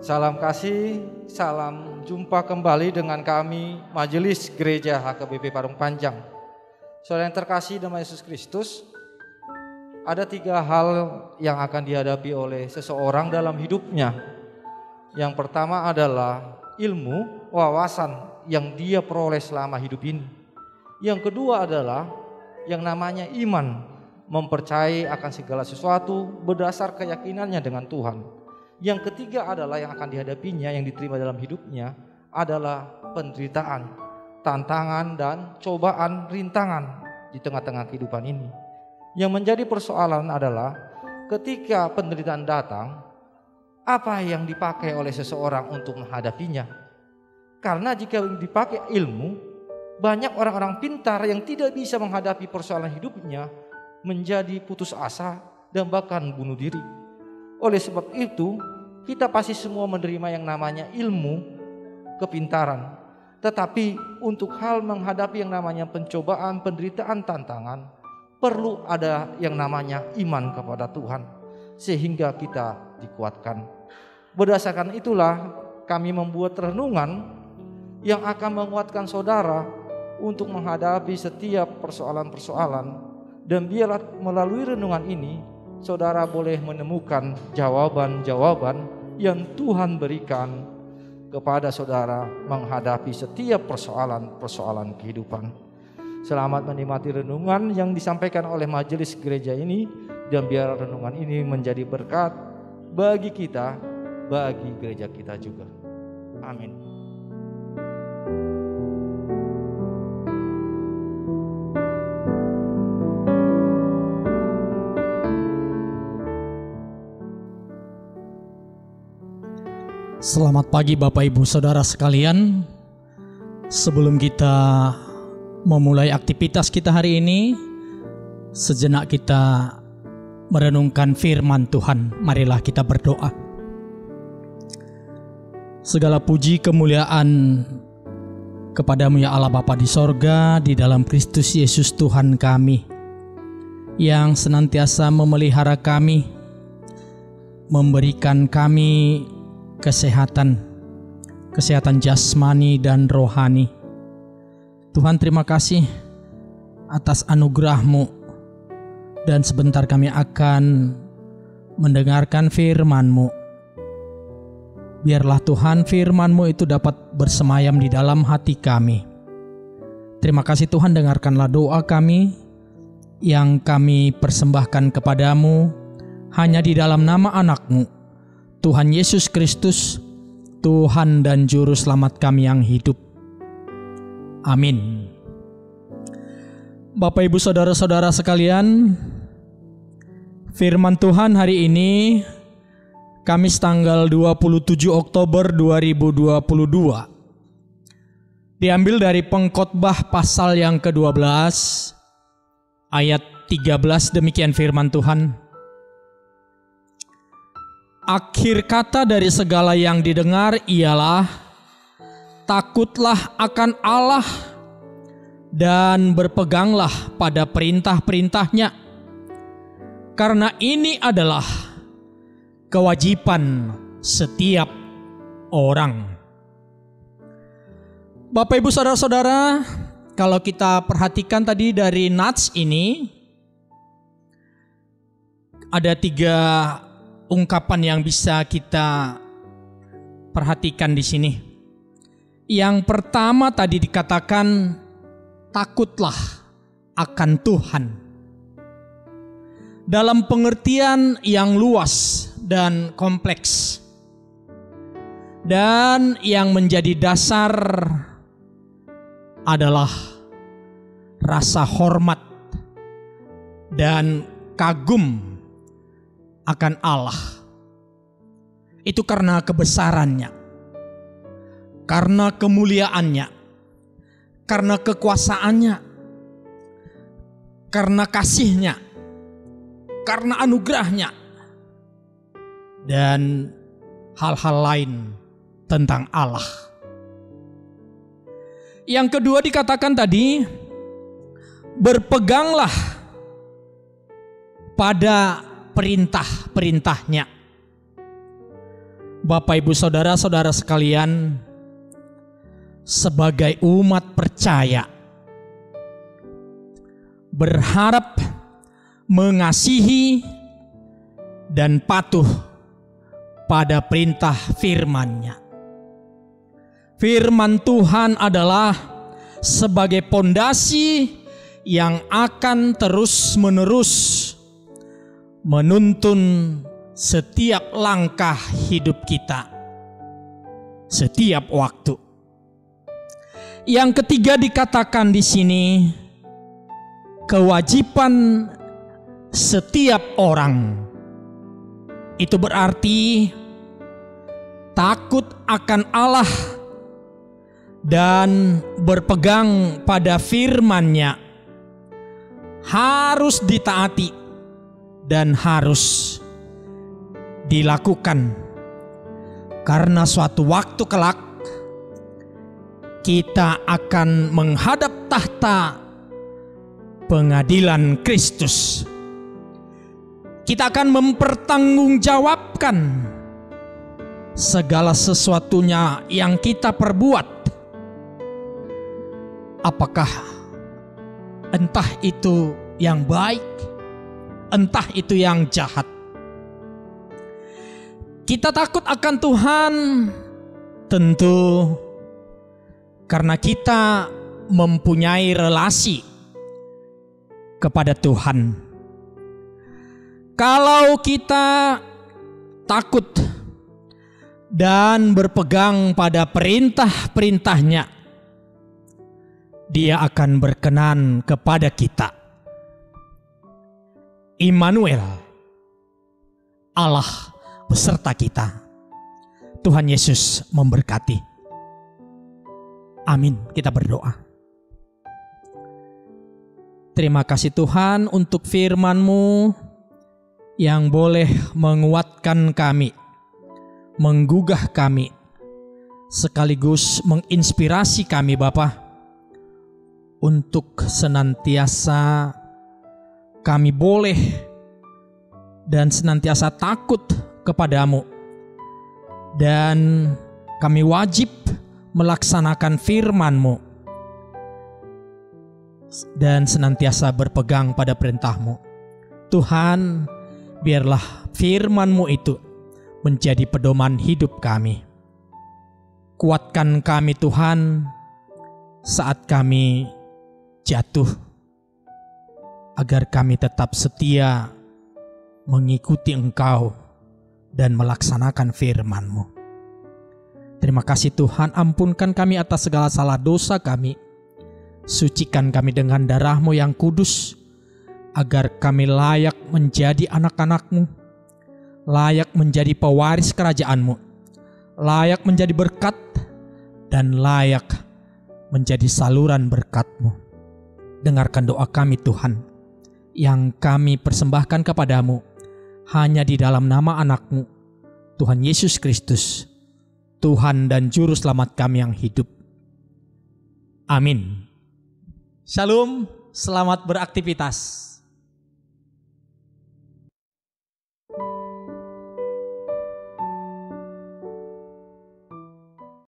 Salam kasih, salam jumpa kembali dengan kami Majelis Gereja HKBP Parung Panjang. Saudara yang terkasih dalam Yesus Kristus, ada 3 hal yang akan dihadapi oleh seseorang dalam hidupnya. Yang pertama adalah ilmu, wawasan yang dia peroleh selama hidup ini. Yang kedua adalah yang namanya iman, mempercayai akan segala sesuatu berdasar keyakinannya dengan Tuhan. Yang ketiga adalah yang akan dihadapinya, yang diterima dalam hidupnya adalah penderitaan, tantangan dan cobaan, rintangan di tengah-tengah kehidupan ini. Yang menjadi persoalan adalah ketika penderitaan datang, apa yang dipakai oleh seseorang untuk menghadapinya. Karena jika dipakai ilmu, banyak orang-orang pintar yang tidak bisa menghadapi persoalan hidupnya menjadi putus asa dan bahkan bunuh diri. Oleh sebab itu, kita pasti semua menerima yang namanya ilmu, kepintaran. Tetapi untuk hal menghadapi yang namanya pencobaan, penderitaan, tantangan, perlu ada yang namanya iman kepada Tuhan, sehingga kita dikuatkan. Berdasarkan itulah kami membuat renungan yang akan menguatkan saudara untuk menghadapi setiap persoalan-persoalan. Dan biarlah melalui renungan ini saudara boleh menemukan jawaban-jawaban yang Tuhan berikan kepada saudara menghadapi setiap persoalan-persoalan kehidupan. Selamat menikmati renungan yang disampaikan oleh majelis gereja ini, dan biar renungan ini menjadi berkat bagi kita, bagi gereja kita juga. Amin. Selamat pagi Bapak Ibu Saudara sekalian. Sebelum kita memulai aktivitas kita hari ini, sejenak kita merenungkan firman Tuhan. Marilah kita berdoa. Segala puji kemuliaan kepadamu ya Allah Bapa di sorga, di dalam Kristus Yesus Tuhan kami, yang senantiasa memelihara kami, memberikan kami kesehatan jasmani dan rohani. Tuhan, terima kasih atas anugerah-Mu, dan sebentar kami akan mendengarkan firman-Mu. Biarlah Tuhan firman-Mu itu dapat bersemayam di dalam hati kami. Terima kasih Tuhan, dengarkanlah doa kami yang kami persembahkan kepadamu hanya di dalam nama anak-Mu, Tuhan Yesus Kristus, Tuhan dan Juru Selamat kami yang hidup. Amin. Bapak Ibu Saudara-saudara sekalian, firman Tuhan hari ini, Kamis tanggal 27 Oktober 2022, diambil dari Pengkhotbah pasal yang ke-12, ayat 13, demikian firman Tuhan. Akhir kata dari segala yang didengar ialah takutlah akan Allah dan berpeganglah pada perintah-perintahnya, karena ini adalah kewajiban setiap orang. Bapak Ibu Saudara-saudara, kalau kita perhatikan tadi dari nats ini, ada 3 ungkapan yang bisa kita perhatikan di sini. Yang pertama tadi dikatakan takutlah akan Tuhan. Dalam pengertian yang luas dan kompleks. Dan yang menjadi dasar adalah rasa hormat dan kagum akan Allah. Itu karena kebesarannya, karena kemuliaannya, karena kekuasaannya, karena kasihnya, karena anugerahnya, dan hal-hal lain tentang Allah. Yang kedua dikatakan tadi, berpeganglah pada perintah-perintahnya. Bapak, Ibu, Saudara-saudara sekalian, sebagai umat percaya, berharap, mengasihi, dan patuh pada perintah firman-Nya. Firman Tuhan adalah sebagai pondasi yang akan terus-menerus menuntun setiap langkah hidup kita, setiap waktu. Yang ketiga dikatakan di sini, kewajiban setiap orang. Itu berarti takut akan Allah dan berpegang pada firman-Nya harus ditaati dan harus dilakukan, karena suatu waktu kelak kita akan menghadap tahta pengadilan Kristus. Kita akan mempertanggungjawabkan segala sesuatunya yang kita perbuat. Apakah entah itu yang baik, entah itu yang jahat. Kita takut akan Tuhan tentu karena kita mempunyai relasi kepada Tuhan. Kalau kita takut dan berpegang pada perintah-perintah-Nya, Dia akan berkenan kepada kita. Immanuel, Allah beserta kita. Tuhan Yesus memberkati. Amin. Kita berdoa. Terima kasih Tuhan untuk firman-Mu yang boleh menguatkan kami, menggugah kami, sekaligus menginspirasi kami Bapa, untuk senantiasa kami boleh dan senantiasa takut kepadamu, dan kami wajib melaksanakan firman-Mu dan senantiasa berpegang pada perintah-Mu. Tuhan, biarlah firman-Mu itu menjadi pedoman hidup kami. Kuatkan kami Tuhan saat kami jatuh, agar kami tetap setia mengikuti Engkau dan melaksanakan firman-Mu. Terima kasih Tuhan, ampunkan kami atas segala salah dosa kami. Sucikan kami dengan darah-Mu yang kudus, agar kami layak menjadi anak-anak-Mu, layak menjadi pewaris kerajaan-Mu, layak menjadi berkat, dan layak menjadi saluran berkat-Mu. Dengarkan doa kami Tuhan, yang kami persembahkan kepadamu hanya di dalam nama anak-Mu, Tuhan Yesus Kristus, Tuhan dan Juru Selamat kami yang hidup. Amin. Shalom, selamat beraktivitas.